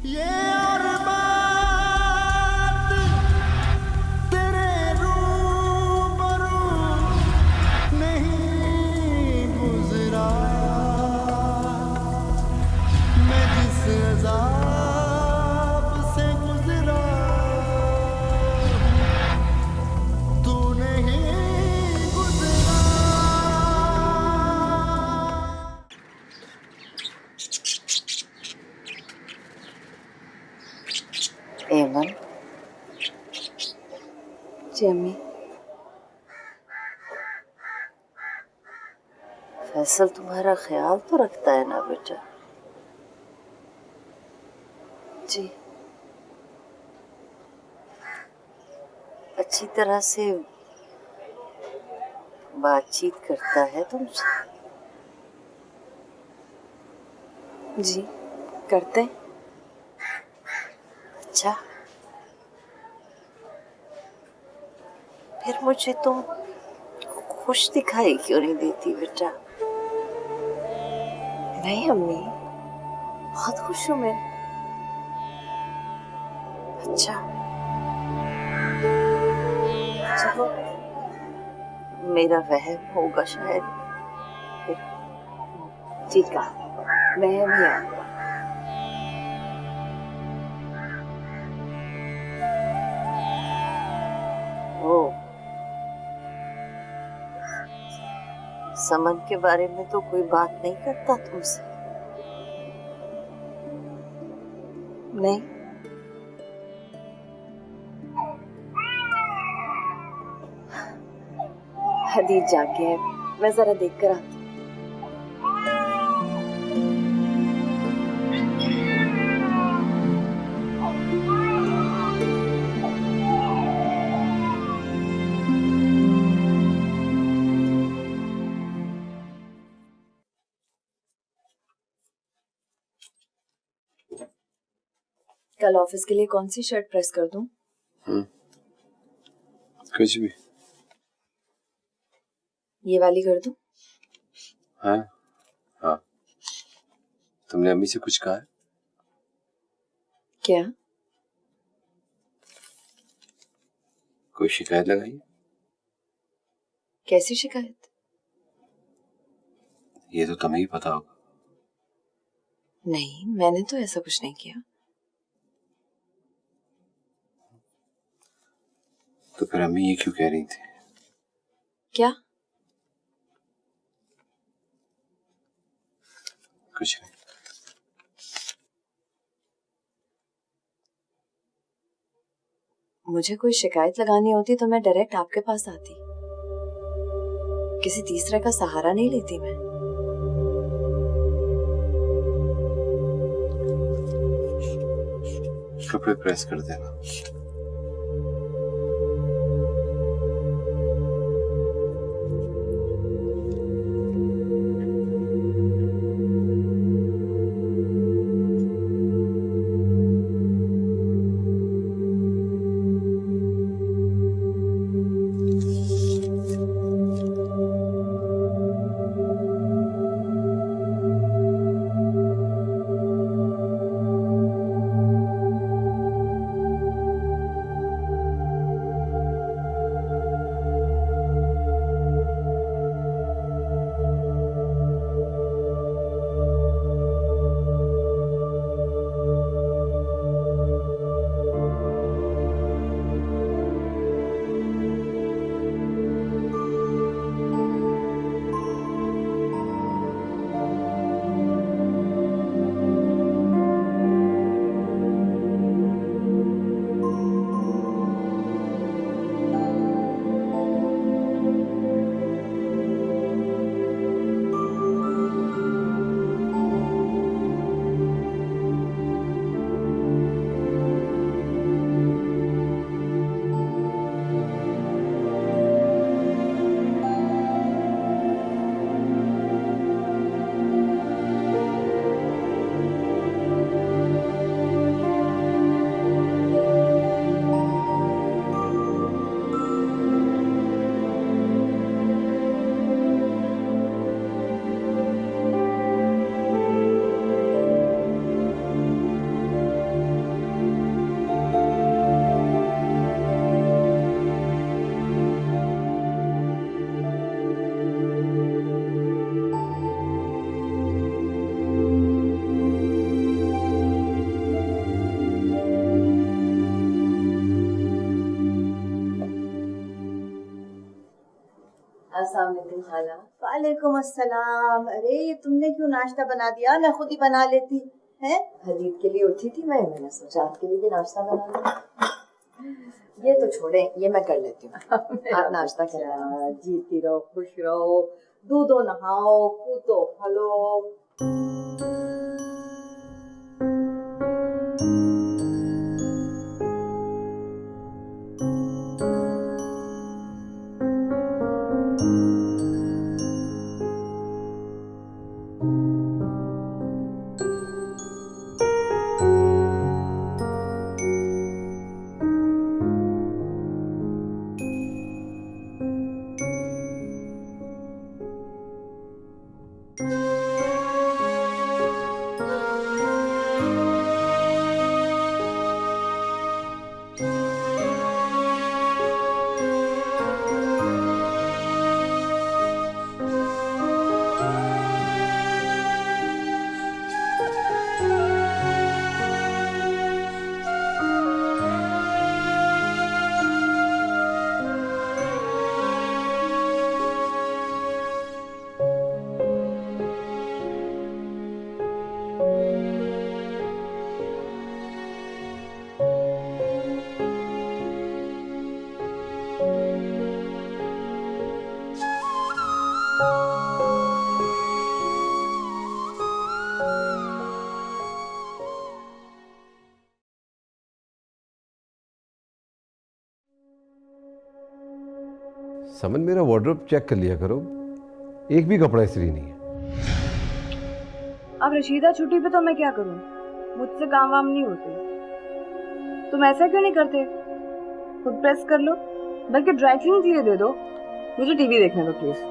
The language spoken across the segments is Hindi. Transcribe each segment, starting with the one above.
ये और बात तेरे रूबरू नहीं गुजरा, मैं जिस अज़ाब से गुजरा तू नहीं गुजरा। एमन, जमी, फैसल तुम्हारा ख्याल तो रखता है ना बेटा? जी अच्छी तरह से बातचीत करता है तुमसे? जी करते हैं। अच्छा, फिर मुझे तुम खुश दिखाई क्यों नहीं देती बेटा? नहीं अम्मी, बहुत खुश हूँ मैं। अच्छा, चलो मेरा वहम होगा शायद। ठीक है, मैं भी आऊँगा। ओ, समन के बारे में तो कोई बात नहीं करता तुमसे? नहीं, हदीज जाके है, मैं जरा देख कर आती हूँ। कल ऑफिस के लिए कौन सी शर्ट प्रेस कर दूं? कुछ भी। ये वाली कर दूं? हाँ हाँ, तुमने अम्मी से कुछ कहा है? क्या? कोई शिकायत लगाई? कैसी शिकायत? ये तो तुम्हें ही पता होगा। नहीं, मैंने तो ऐसा कुछ नहीं किया। तो फिर अम्मी ये क्यों कह रही थी? क्या? कुछ नहीं। मुझे कोई शिकायत लगानी होती तो मैं डायरेक्ट आपके पास आती, किसी तीसरे का सहारा नहीं लेती मैं। कपड़े प्रेस कर देना। अस्सलाम वालेकुम खाला। वालेकुम अस्सलाम। अरे ये तुमने क्यों नाश्ता बना दिया, मैं खुद ही बना लेती है। हदीद के लिए उठी थी मैंने सोचा आपके लिए भी नाश्ता बना दूं। ये तो छोड़े, ये मैं कर लेती हूँ। आप नाश्ता करें। जीती रहो, खुश रहो, दूधो नहाओ, कूदो फलो। समन, मेरा वार्डरोब चेक कर लिया करो, एक भी कपड़ा इस्त्री नहीं है। अब रशीदा छुट्टी पे तो मैं क्या करूं, मुझसे काम वाम नहीं होते। तुम ऐसा क्यों नहीं करते, खुद प्रेस कर लो, बल्कि ड्राई क्लीन के लिए दे दो। मुझे टीवी देखने दो प्लीज।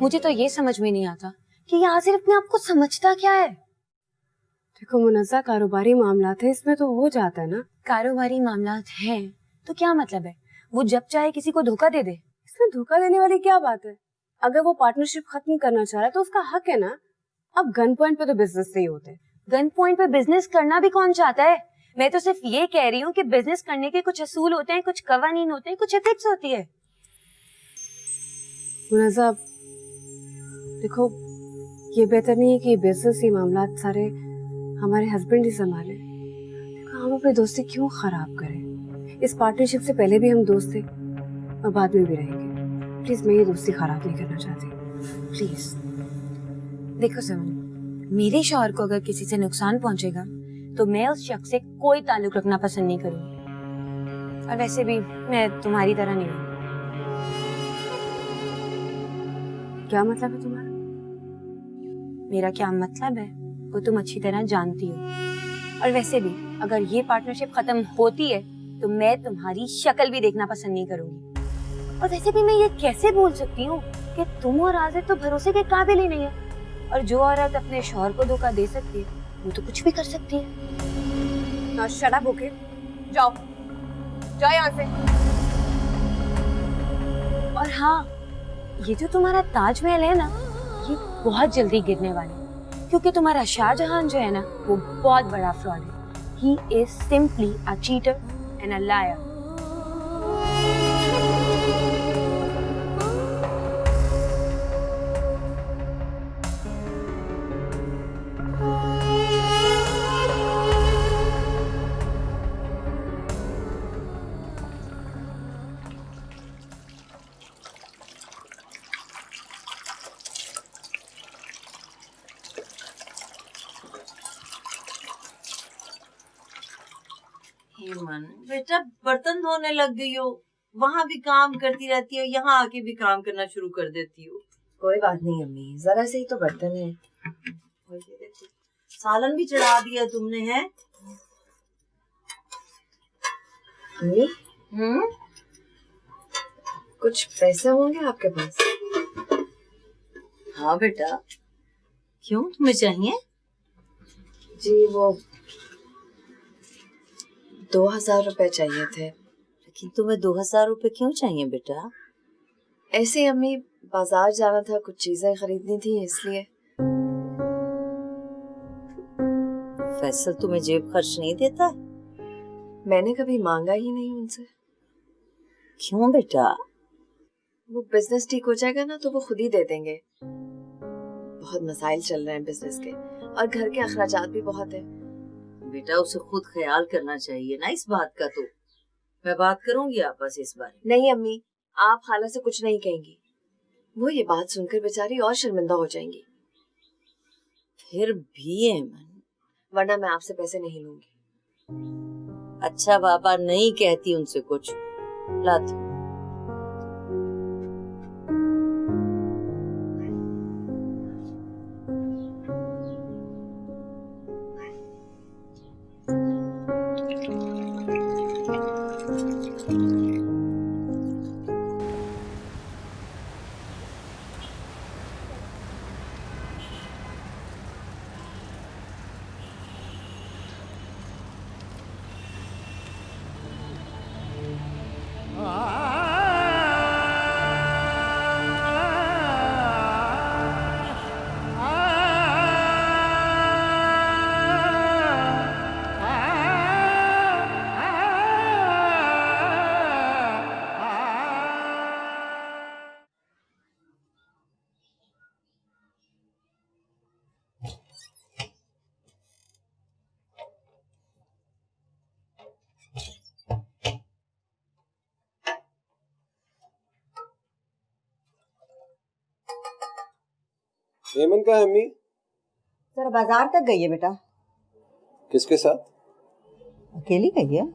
मुझे तो ये समझ में नहीं आता कि ये आसिर अपने आप को समझता क्या है। देखो मुनज़्ज़ा, कारोबारी मामलात है, इसमें तो हो जाता है ना। कारोबारी मामलात हैं तो क्या मतलब है, वो जब चाहे किसी को धोखा दे दे। इसमें धोखा देने वाली क्या बात है? अगर वो पार्टनरशिप खत्म करना चाह रहा है तो उसका हक है ना। अब गन पॉइंट पे तो बिजनेस से ही होते हैं। गन पॉइंट पे बिजनेस करना भी कौन चाहता है? मैं तो सिर्फ ये कह रही हूँ कि बिजनेस करने के कुछ असूल होते हैं, कुछ कवानीन होते हैं, कुछ एथिक्स होती है। मुनज़्ज़ा देखो, ये बेहतर नहीं है कि ये बिजनेस ये मामलात सारे हमारे हस्बैंड ही संभाले। देखो, हम अपनी दोस्ती क्यों खराब करें? इस पार्टनरशिप से पहले भी हम दोस्त थे और बाद में भी रहेंगे। प्लीज, मैं ये दोस्ती खराब नहीं करना चाहती, प्लीज। देखो समन, मेरे शौहर को अगर किसी से नुकसान पहुंचेगा तो मैं उस शख्स से कोई ताल्लुक रखना पसंद नहीं करूंगी। और वैसे भी मैं तुम्हारी तरह नहीं हूँ। क्या मतलब है तुम्हारा? मेरा क्या मतलब है वो तुम अच्छी तरह जानती हो। और वैसे भी अगर ये पार्टनरशिप खत्म होती है तो मैं तुम्हारी शक्ल भी देखना पसंद नहीं करूंगी। और वैसे भी मैं ये कैसे बोल सकती हूँ कि तुम और आज़िद तो भरोसे के काबिल ही नहीं है। और जो औरत अपने शौहर को धोखा दे सकती है वो तो कुछ भी कर सकती है। ना शट अप, ओके? जाओ जाओ यहाँ से। और हाँ, ये जो तुम्हारा ताजमहल है ना, ये बहुत जल्दी गिरने वाला है, क्योंकि तुम्हारा शाहजहां जो है ना, वो बहुत बड़ा फ्रॉड है। He is simply a cheater and a liar. हेमन बेटा, बर्तन धोने लग गई हो, वहाँ भी काम करती रहती हो, यहाँ आके भी काम करना शुरू कर देती हो। कोई बात नहीं अम्मी, जरा से ही तो बर्तन है। और ये देखो सालन भी चढ़ा दिया तुमने है। मम्मी कुछ पैसे होंगे आपके पास? हाँ बेटा, क्यों तुम्हें चाहिए? जी वो 2000 रुपए चाहिए थे। लेकिन तुम्हें 2000 रुपए क्यों चाहिए बेटा? ऐसे ही अम्मी बाजार जाना था, कुछ चीजें खरीदनी थी इसलिए। फैसल तुम्हें जेब खर्च नहीं देता? मैंने कभी मांगा ही नहीं उनसे। क्यों बेटा? वो बिजनेस ठीक हो जाएगा ना तो वो खुद ही दे देंगे। बहुत मसाइल चल रहे हैं बिजनेस के और घर के अखराजात भी बहुत है। बेटा उसे खुद ख्याल करना चाहिए ना इस बात का। तो मैं बात करूंगी आपस इस बारे में। नहीं अम्मी, आप खाला से कुछ नहीं कहेंगी। वो ये बात सुनकर बेचारी और शर्मिंदा हो जाएंगी। फिर भी एमन, वरना मैं आपसे पैसे नहीं लूंगी। अच्छा बाबा नहीं कहती उनसे कुछ। लाती हेमन का है अम्मी? जरा बाजार तक गई है बेटा। किसके साथ? अकेली गई है।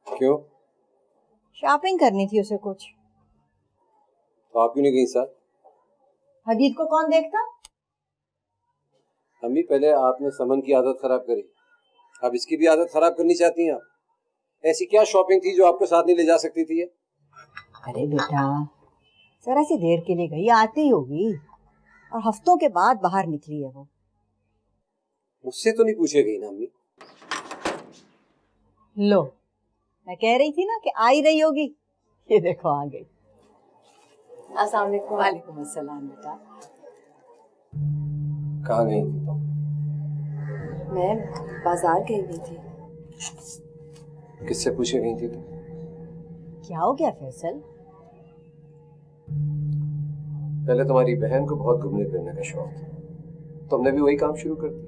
क्यों? शॉपिंग करनी थी उसे कुछ। तो आप क्यों नहीं गई साथ? हदीद को कौन देखता? अम्मी पहले आपने समन की आदत खराब करी, अब इसकी भी आदत खराब करनी चाहती हैं आप? ऐसी क्या शॉपिंग थी जो आपको साथ नहीं ले जा सकती थी? अरे बेटा जरा सी देर के लिए गई, आती होगी। और हफ्तों के बाद बाहर निकली है वो। मुझसे तो नहीं पूछे गई ना अम्मी? लो मैं कह रही थी ना कि आ ही रही होगी। ये देखो आ गई। अस्सलाम वालेकुम। वालेकुम अस्सलाम बेटा। कहाँ गई थी तुम? मैं बाजार गई हुई थी। किससे पूछे गई थी तुम? क्या हो गया फैसल? पहले तुम्हारी बहन को बहुत घूमने फिरने का शौक था, तुमने भी वही काम शुरू कर दिया।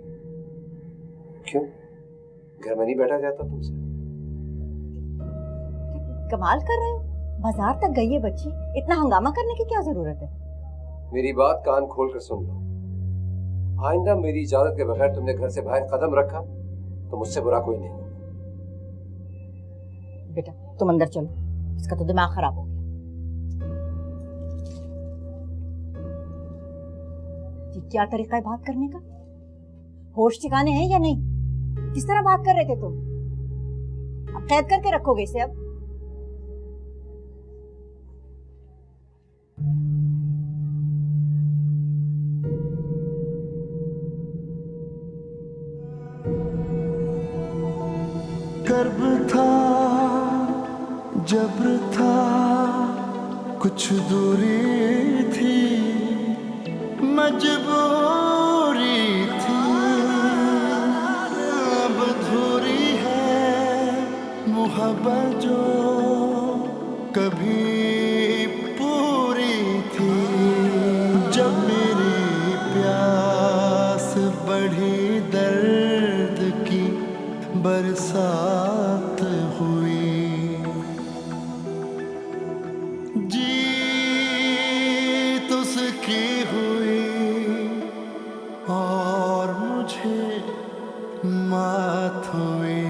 क्यों? घर में नहीं बैठा जाता तुमसे? कमाल कर रहे हो, बाजार तक गई है बच्ची, इतना हंगामा करने की क्या जरूरत है? मेरी बात कान खोल कर सुन लो। आइंदा मेरी इजाजत के बगैर तुमने घर से बाहर कदम रखा तो मुझसे बुरा कोई नहीं होगा। बेटा तुम अंदर चलो, इसका तो दिमाग खराब हो गया। ये क्या तरीका है बात करने का? होश ठिकाने हैं या नहीं? किस तरह बात कर रहे थे तुम? अब कैद करके रखोगे इसे अब? कर्ब था, जब्र था, कुछ दूरी थी, मजबूरी थी, अब अधूरी है मोहब्बत जो कभी पूरी थी। जब मेरी प्यास बढ़ी दर्द की बरसात हुई, जीत उसकी हुई और मुझे मात हुई,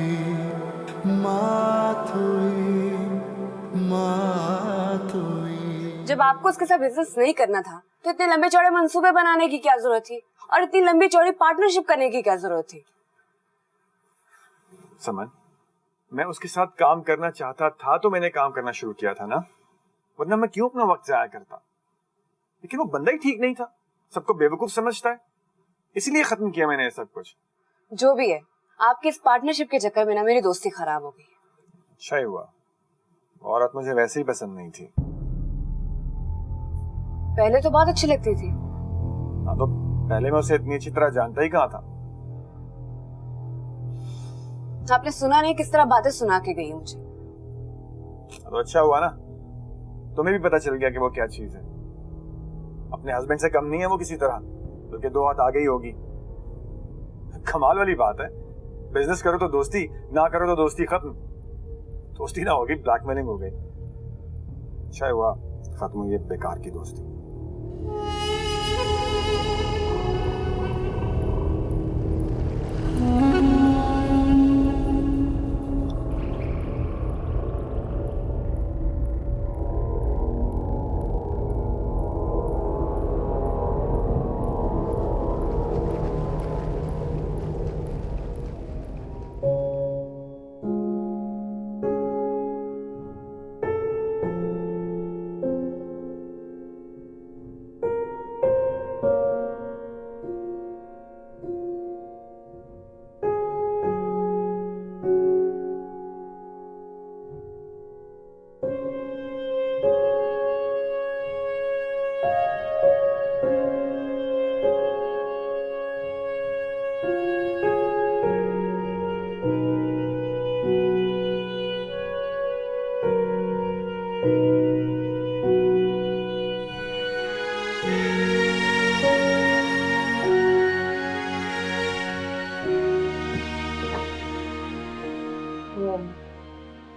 मात हुई, मात हुई। जब आपको उसके साथ बिजनेस नहीं करना था तो इतने लंबे चौड़े मंसूबे बनाने की क्या जरूरत थी? और इतनी लंबी चौड़ी पार्टनरशिप करने की क्या जरूरत थी? समन, मैं उसके साथ काम करना चाहता था तो मैंने काम करना शुरू किया था ना, वरना मैं क्यों अपना वक्त जाया करता? लेकिन वो बंदा ही ठीक नहीं था, सबको बेवकूफ समझता है, इसीलिए खत्म किया मैंने ये सब कुछ। जो भी है, आपकी इस पार्टनरशिप के चक्कर में ना मेरी दोस्ती खराब हो गई। अच्छा ही हुआ, औरत मुझे वैसे ही पसंद नहीं थी। पहले तो बहुत अच्छी लगती थी। हाँ, तो पहले मैं उसे इतनी अच्छी तरह जानता ही कहाँ था। आपने सुना नहीं किस तरह बातें सुना के गई मुझे। तो अच्छा हुआ ना, तुम्हें भी पता चल गया कि वो क्या चीज है। अपने हस्बैंड से कम नहीं है वो किसी तरह, बल्कि 2 हाथ आगे ही होगी। कमाल वाली बात है, बिजनेस करो तो दोस्ती, ना करो तो दोस्ती खत्म। दोस्ती ना होगी, ब्लैकमेलिंग हो गई। अच्छा हुआ खत्म हुई ये बेकार की दोस्ती।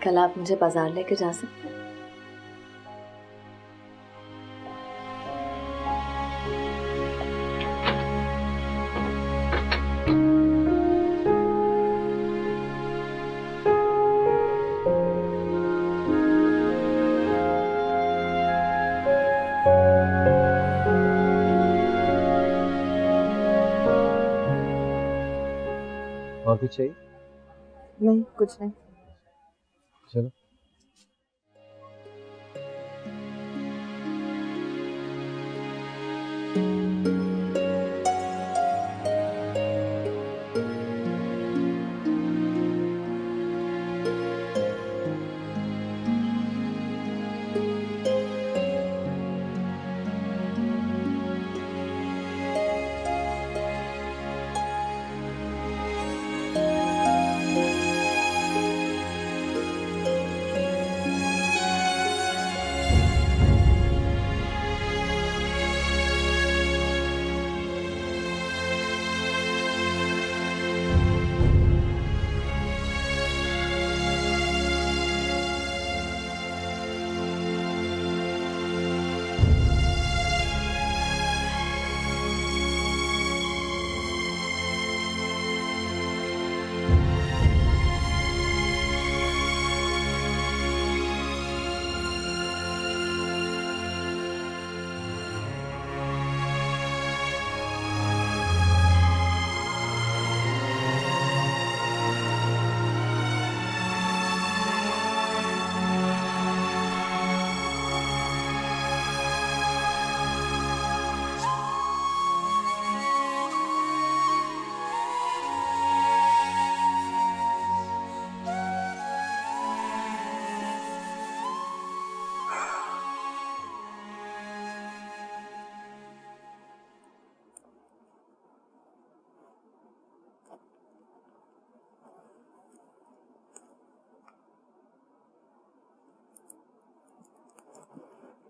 कल आप मुझे बाजार लेके जा सकते हैं? और कुछ चाहिए? नहीं, कुछ नहीं। चलो।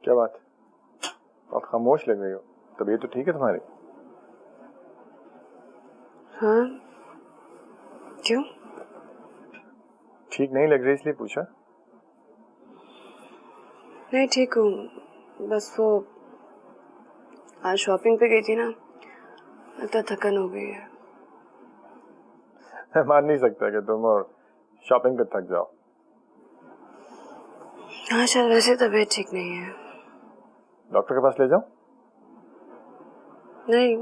क्या बात, आप खामोश लग रही हो? तबीयत तो ठीक है तुम्हारी? हाँ, क्यों? ठीक नहीं लग रही इसलिए पूछा। नहीं, ठीक हूँ, बस वो आज शॉपिंग पे गई थी ना, लगता थकन हो गई है। मैं मान नहीं सकता कि तुम और शॉपिंग पे थक जाओ। हाँ, शायद वैसे तबीयत ठीक नहीं है। डॉक्टर के पास ले जाओ? नहीं,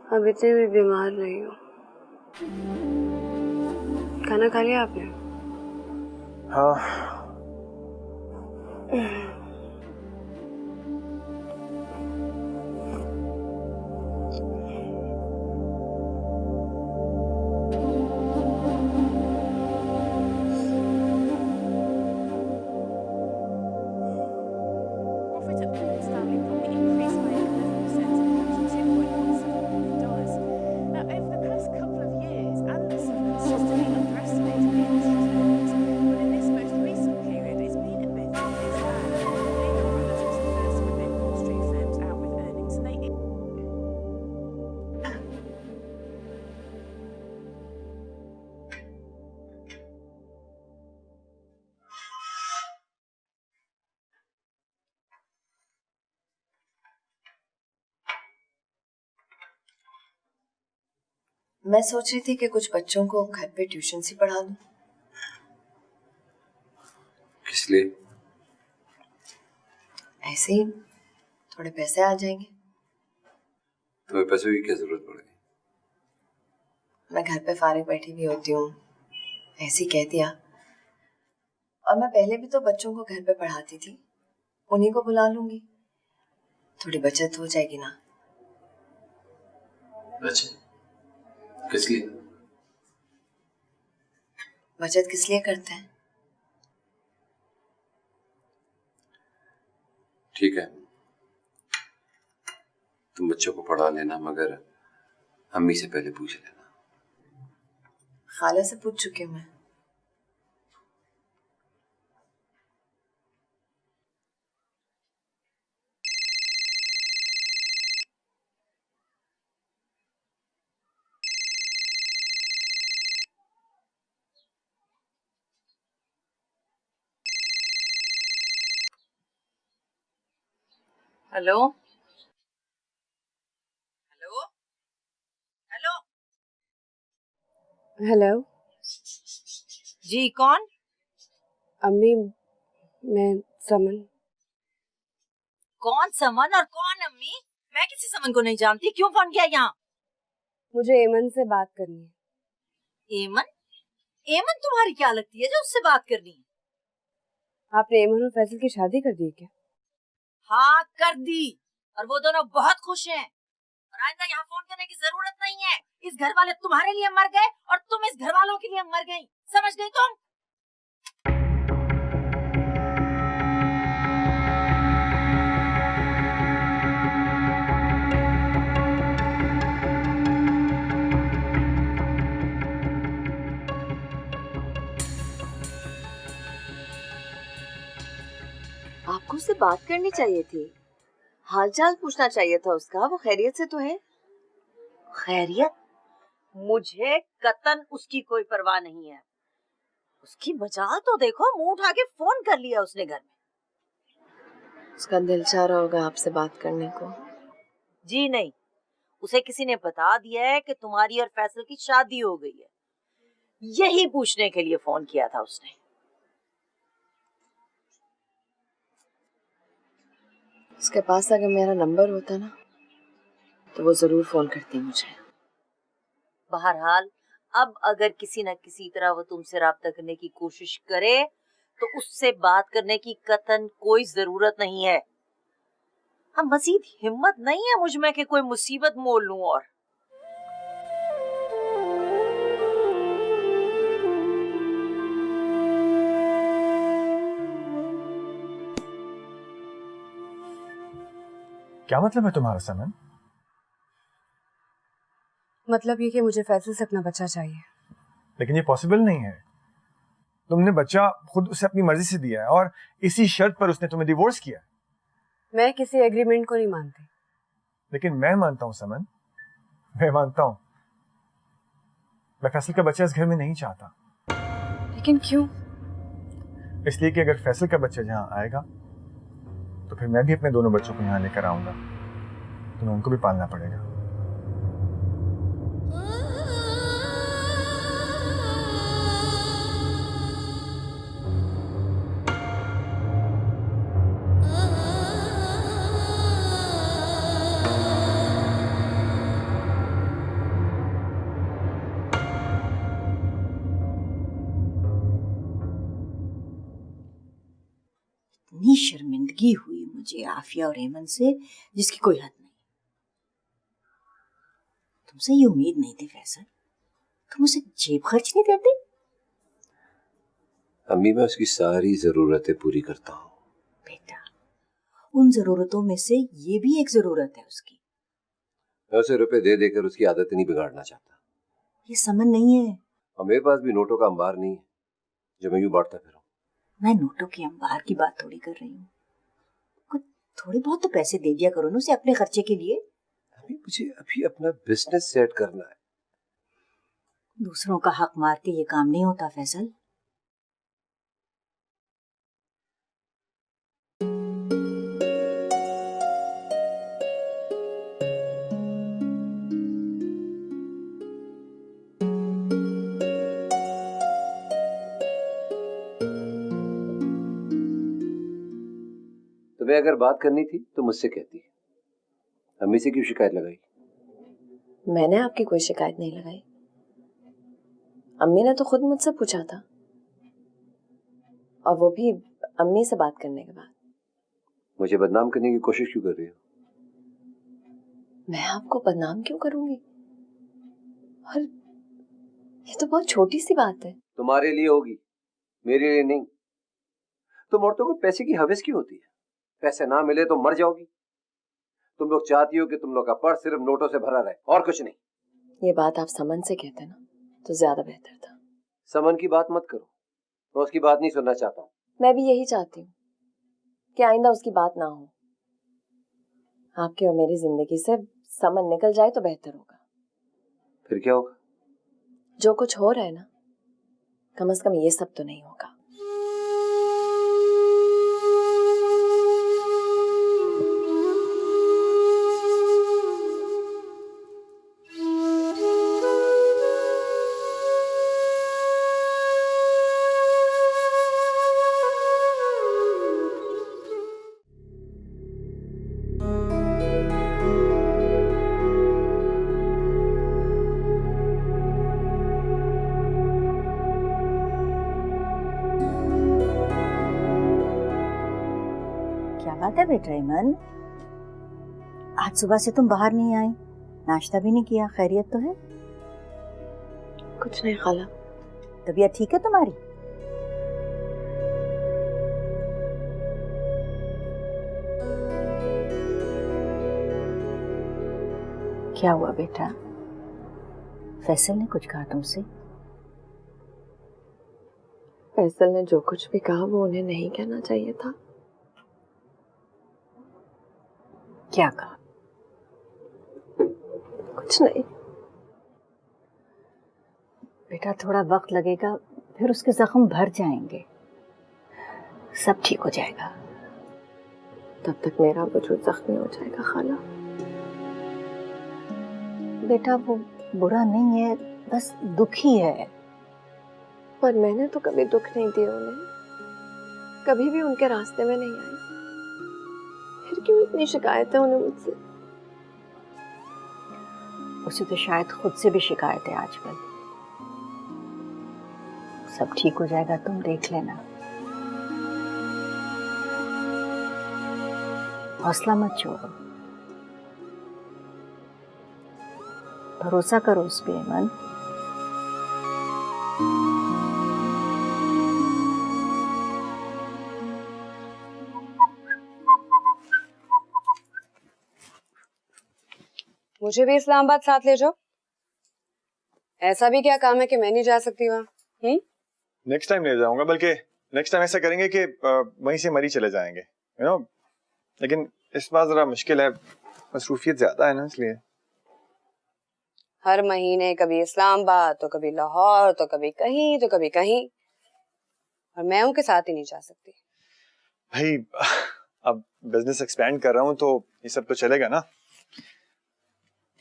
अब इतने भी बीमार नहीं हो। खाना खा लिया आपने? हाँ। Profit at Morgan Stanley probably increased by 11% to $2.17 billion. Now, over the past couple of years, analysts have consistently underestimated the industry's earnings, but in this most recent period, it's been a bit of a mixed bag. Lehman Brothers was the first of the big Wall Street firms out with earnings, and they मैं सोच रही थी कि कुछ बच्चों को घर पे ट्यूशन से पढ़ा दूं। किस लिए? ऐसे ही थोड़े पैसे आ जाएंगे। तुम्हें पैसों की क्या जरूरत पड़ेगी? मैं घर पे फारिग बैठी भी होती हूँ, ऐसे ही कह दिया। और मैं पहले भी तो बच्चों को घर पे पढ़ाती थी, उन्हीं को बुला लूंगी, थोड़ी बचत हो जाएगी ना। बचत किस लिए? बचत किस लिए करते हैं? ठीक है, तुम बच्चों को पढ़ा लेना, मगर अम्मी से पहले पूछ लेना। खाला से पूछ चुकी हूँ मैं। हेलो हेलो हेलो हेलो जी, कौन? अम्मी, मैं समन। कौन समन और कौन अम्मी? मैं किसी समन को नहीं जानती। क्यों फोन किया यहाँ? मुझे एमन से बात करनी है। एमन? एमन तुम्हारी क्या लगती है जो उससे बात करनी है? आपने एमन और फैसल की शादी कर दी क्या? हाँ, कर दी, और वो दोनों बहुत खुश हैं। और आइंदा यहाँ फोन करने की जरूरत नहीं है। इस घर वाले तुम्हारे लिए मर गए और तुम इस घर वालों के लिए मर गई। समझ गई तुम? आपको उससे बात करनी चाहिए थी, हालचाल पूछना चाहिए था उसका। वो खैरियत से तो है? खैरियत? मुझे कतन उसकी कोई परवाह नहीं है। उसकी मजाल तो देखो, मुंह उठा के फोन कर लिया उसने घर में। उसका दिल चाह रहा होगा आपसे बात करने को। जी नहीं, उसे किसी ने बता दिया है कि तुम्हारी और फैसल की शादी हो गई है। यही पूछने के लिए फोन किया था उसने। उसके पास अगर मेरा नंबर होता ना तो वो जरूर फोन करती मुझे। बहरहाल, अब अगर किसी न किसी तरह वो तुमसे राब्ता करने की कोशिश करे तो उससे बात करने की कतन कोई जरूरत नहीं है। हम मजीद हिम्मत नहीं है मुझ में कि कोई मुसीबत मोल लूं। और क्या मतलब है तुम्हारा समन? मतलब ये कि मुझे फैसल से अपना बच्चा चाहिए। लेकिन ये पॉसिबल नहीं है। तुमने बच्चा खुद उसे अपनी मर्जी से दिया है और इसी शर्त पर उसने तुम्हें डिवोर्स किया। मैं किसी एग्रीमेंट को नहीं मानती। लेकिन मैं मानता हूँ समन, मैं मानता हूँ। मैं फैसल का बच्चा इस घर में नहीं चाहता। लेकिन क्यों? इसलिए कि अगर फैसल का बच्चा यहाँ आएगा तो फिर मैं भी अपने दोनों बच्चों को यहाँ लेकर आऊंगा। तुम्हें उनको भी पालना पड़ेगा। इतनी शर्मिंदगी हुई मुझे आफिया और हेमंत से जिसकी कोई हद नहीं। तुमसे ये उम्मीद नहीं थी फैसल, तुम उसे जेब खर्च नहीं देते। अम्मी मैं उसकी सारी जरूरतें पूरी करता हूँ। बेटा, उन जरूरतों में से ये भी एक जरूरत है उसकी। मैं उसे रुपए दे देकर उसकी आदत नहीं बिगाड़ना चाहता। ये समझ नहीं है। और मेरे पास भी नोटों का अंबार नहीं है जो मैं यूं बांटता फिरूं। मैं नोटों के अंबार की बात थोड़ी कर रही हूँ। कुछ थोड़े बहुत तो पैसे दे दिया करो ना उसे अपने खर्चे के लिए। अभी मुझे अभी अपना बिजनेस सेट करना है। दूसरों का हक मार के ये काम नहीं होता फैसल। तुम्हें अगर बात करनी थी तो मुझसे कहती। अम्मी से क्यों शिकायत लगाई? मैंने आपकी कोई शिकायत नहीं लगाई। अम्मी ने तो खुद मुझसे पूछा था, और वो भी अम्मी से बात करने के बाद। मुझे बदनाम करने की कोशिश क्यों कर रही हो? मैं आपको बदनाम क्यों करूंगी? और ये तो बहुत छोटी सी बात है। तुम्हारे लिए होगी, मेरे लिए नहीं। तुम औरतों को पैसे की हवस क्यों होती है? पैसे ना मिले तो मर जाओगी। तुम लोग चाहती हो कि तुम लोग का पर्स सिर्फ नोटों से भरा रहे और कुछ नहीं। ये बात आप समन से कहते ना तो ज्यादा बेहतर था। समन की बात मत करो, मैं उसकी बात नहीं सुनना चाहता हूँ। मैं भी यही चाहती हूँ कि आइंदा उसकी बात ना हो। आपकी और मेरी जिंदगी से समन निकल जाए तो बेहतर होगा। फिर क्या होगा? जो कुछ हो रहा है ना, कम से कम ये सब तो नहीं होगा। क्या बात है बेटा हेमंत, आज सुबह से तुम बाहर नहीं आई, नाश्ता भी नहीं किया। खैरियत तो है? कुछ नहीं खाला। तबीयत ठीक है तुम्हारी? क्या हुआ बेटा? फैसल ने कुछ कहा तुमसे? फैसल ने जो कुछ भी कहा वो उन्हें नहीं कहना चाहिए था। क्या कहा? कुछ नहीं बेटा, थोड़ा वक्त लगेगा, फिर उसके जख्म भर जाएंगे, सब ठीक हो जाएगा। तब तक मेरा वजूद जख्मी हो जाएगा खाला। बेटा वो बुरा नहीं है, बस दुखी है। पर मैंने तो कभी दुख नहीं दिया उन्हें, कभी भी उनके रास्ते में नहीं आई। फिर क्यों इतनी शिकायत है उन्हें मुझसे? उसे तो शायद खुद से भी शिकायत है आजकल। सब ठीक हो जाएगा, तुम देख लेना। हौसला मत छोड़ो, भरोसा करो उस पे हेमंत। मुझे भी इस्लामाबाद साथ ले जाओ। ऐसा भी क्या काम है कि मैं नहीं जा सकती वहाँ? नेक्स्ट टाइम ले जाऊंगा, बल्कि नेक्स्ट टाइम ऐसा करेंगे कि वहीं से मरी चले जाएंगे, यू नो। लेकिन इस बार जरा मुश्किल है, मसरूफियत ज्यादा है ना, इसलिए। हर महीने कभी इस्लामाबाद तो कभी लाहौर तो कभी कहीं तो कभी कहीं, और मैं उनके साथ ही नहीं जा सकती। भाई अब बिजनेस एक्सपेंड कर रहा हूँ तो ये सब तो चलेगा ना।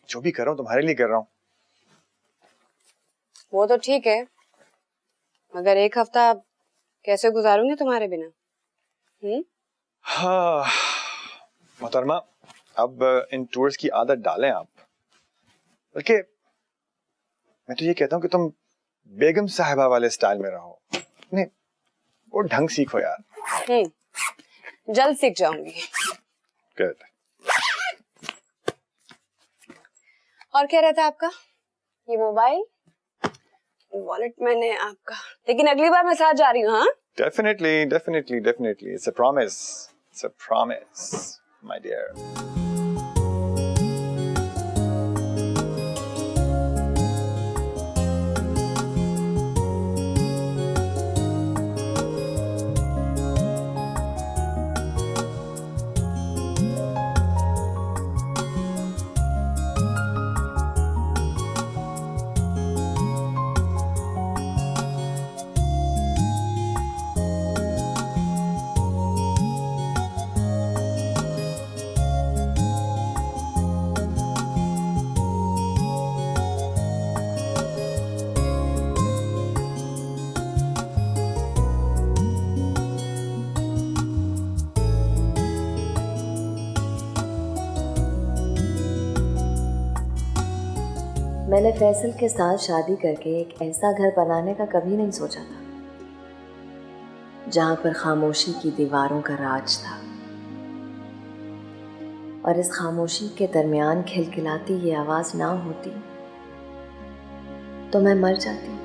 जो भी कर रहा हूँ तुम्हारे लिए कर रहा हूँ। वो तो ठीक है, मगर एक हफ्ता कैसे गुजारूंगी तुम्हारे बिना? हाँ मोहतरमा, अब इन टूर्स की आदत डालें आप। बल्कि मैं तो ये कहता हूँ कि तुम बेगम साहिबा वाले स्टाइल में रहो, नहीं वो ढंग सीखो यार। जल्द सीख जाऊंगी। गुड। और क्या रहता है आपका? ये मोबाइल, वॉलेट मैंने आपका, लेकिन अगली बार मैं साथ जा रही हूँ। हाँ, definitely definitely definitely, it's a promise, it's a promise my dear. मैंने फैसल के साथ शादी करके एक ऐसा घर बनाने का कभी नहीं सोचा था जहां पर खामोशी की दीवारों का राज था, और इस खामोशी के दरमियान खिलखिलाती ये आवाज ना होती तो मैं मर जाती।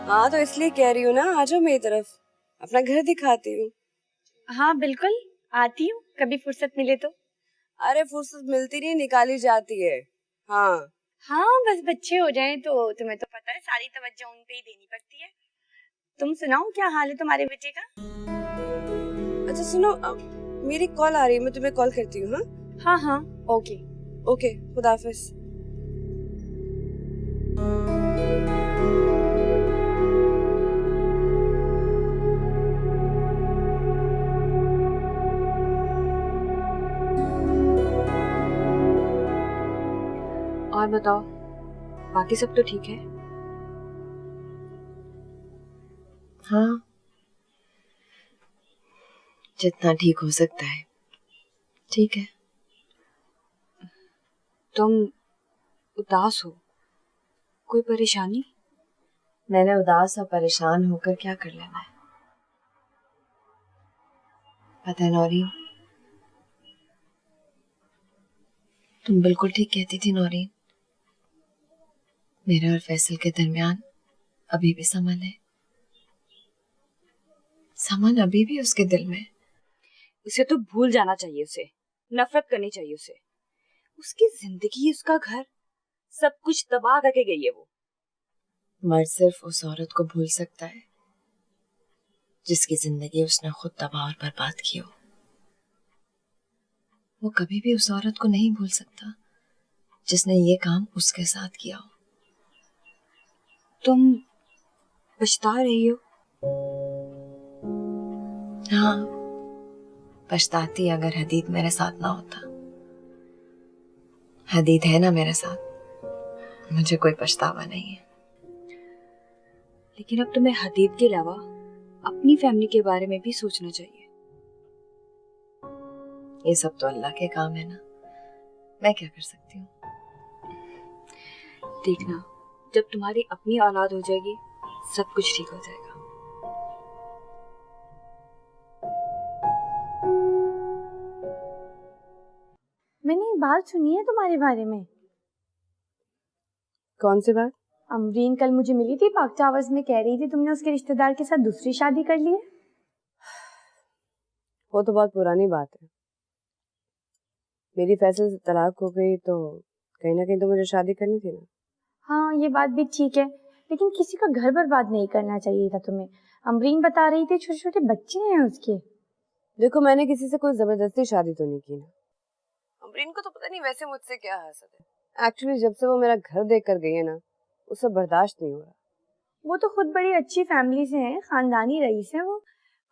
हाँ तो इसलिए कह रही हूँ ना, आ जाओ मेरी तरफ, अपना घर दिखाती हूँ। हाँ बिल्कुल, आती हूँ कभी फुर्सत मिले तो। अरे फुर्सत मिलती नहीं, निकाली जाती है। हाँ हाँ, बस बच्चे हो जाएं तो तुम्हें तो पता है सारी तवज्जो उन पे ही देनी पड़ती है। तुम सुनाओ, क्या हाल है तुम्हारे बेटे का? अच्छा सुनो, मेरी कॉल आ रही है, मैं तुम्हें कॉल करती हूँ। हाँ हाँ हाँ, ओके ओके, खुदा हाफिज। और बताओ, बाकी सब तो ठीक है? हाँ, जितना ठीक हो सकता है ठीक है। तुम उदास हो, कोई परेशानी? मैंने उदास और परेशान होकर क्या कर लेना है? पता है नौरीन, तुम बिल्कुल ठीक कहती थी नौरीन। मेरे और फैसल के दरमियान अभी भी समन है, समन अभी भी उसके दिल में। उसे तो भूल जाना चाहिए, उसे नफरत करनी चाहिए उसे। उसकी जिंदगी, उसका घर, सब कुछ तबाह करके गई है वो। मर्द सिर्फ उस औरत को भूल सकता है जिसकी जिंदगी उसने खुद तबाह और बर्बाद की हो। वो कभी भी उस औरत को नहीं भूल सकता जिसने ये काम उसके साथ किया हो। तुम पछता रही हो? हाँ, पछताती अगर हदीद मेरे साथ ना होता। हदीद है ना मेरे साथ, मुझे कोई पछतावा नहीं है। लेकिन अब तुम्हें हदीद के अलावा अपनी फैमिली के बारे में भी सोचना चाहिए। ये सब तो अल्लाह के काम है ना, मैं क्या कर सकती हूँ। देखना, जब तुम्हारी अपनी औलाद हो जाएगी सब कुछ ठीक हो जाएगा। मैंने एक बात सुनी है तुम्हारे बारे में। कौन सी बात? अमरीन कल मुझे मिली थी पाक टावर्स में, कह रही थी तुमने उसके रिश्तेदार के साथ दूसरी शादी कर ली है। वो तो बहुत पुरानी बात है। मेरी फैसल से तलाक हो गई तो कहीं ना कहीं तो मुझे शादी करनी थी ना। हाँ ये बात भी ठीक है, लेकिन किसी का घर बर्बाद नहीं करना चाहिए था तुम्हें। अमरीन बता रही थी छोटे छोटे बच्चे हैं उसके। देखो, मैंने किसी से कोई जबरदस्ती शादी तो नहीं की ना। अमरीन को तो पता नहीं वैसे मुझसे क्या हासिल है। एक्चुअली जब से वो मेरा घर देख कर गई है ना, उसे बर्दाश्त नहीं हो रहा। वो तो खुद बड़ी अच्छी फैमिली से हैं, खानदानी रईस है वो,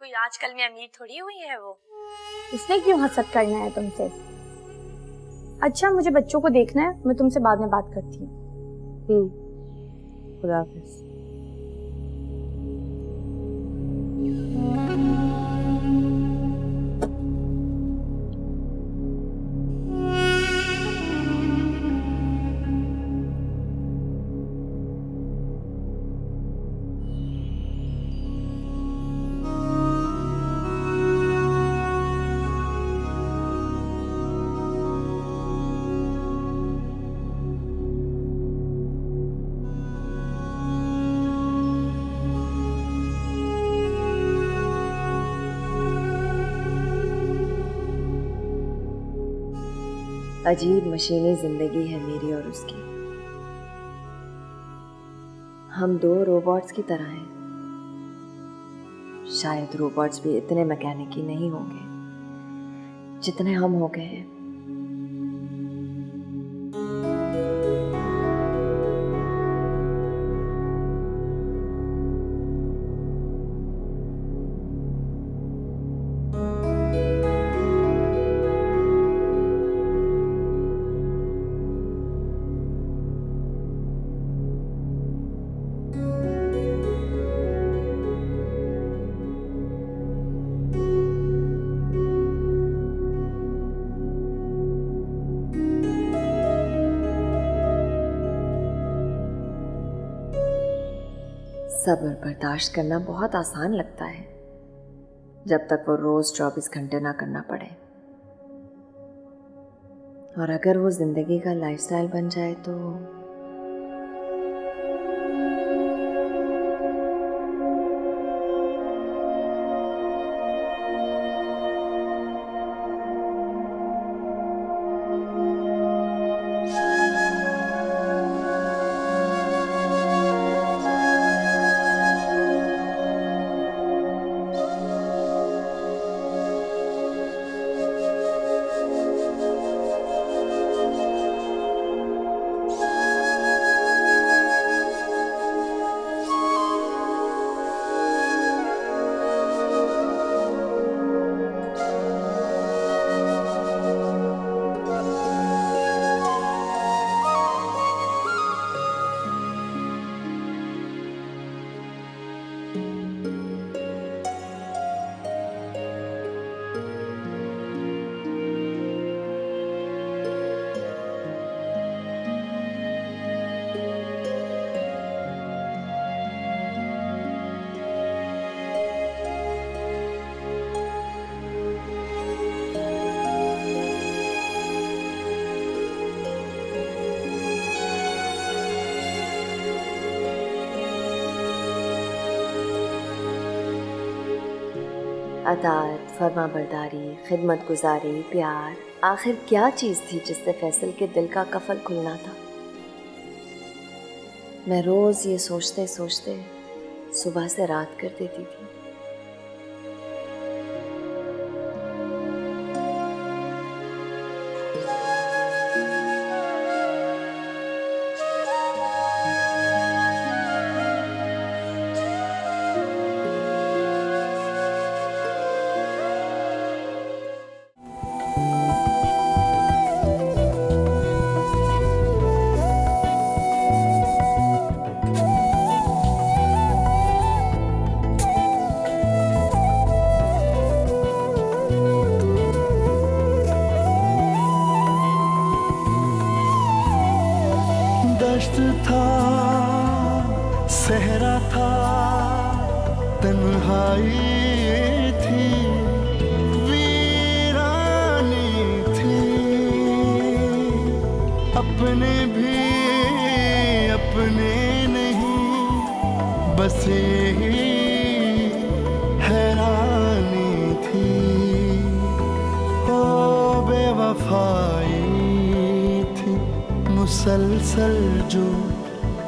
कोई आजकल में अमीर थोड़ी हुई है वो। उसने क्यों हसद करना है तुमसे? अच्छा मुझे बच्चों को देखना है, मैं तुमसे बाद में बात करती हूँ। खुदा हाफिज। अजीब मशीनी जिंदगी है मेरी और उसकी। हम दो रोबोट्स की तरह हैं। शायद रोबोट्स भी इतने मैकेनिकी नहीं होंगे जितने हम हो गए हैं। सब्र बर्दाश्त करना बहुत आसान लगता है जब तक वो रोज 24 घंटे ना करना पड़े, और अगर वो जिंदगी का लाइफस्टाइल बन जाए तो अताअत, फरमाबरदारी, खिदमत गुजारी, प्यार, आखिर क्या चीज़ थी जिससे फैसल के दिल का कफल खुलना था। मैं रोज़ ये सोचते सोचते सुबह से रात कर देती थी। दश्त था, सहरा था, तन्हाई थी, वीरानी थी। अपने भी अपने नहीं, बस यही हैरानी थी। ओ बेवफाई थी मुसलसल जो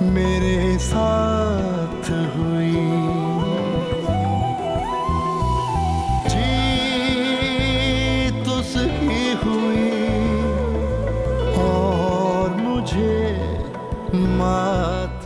मेरे साथ हुई। जीत उसकी हुई और मुझे मात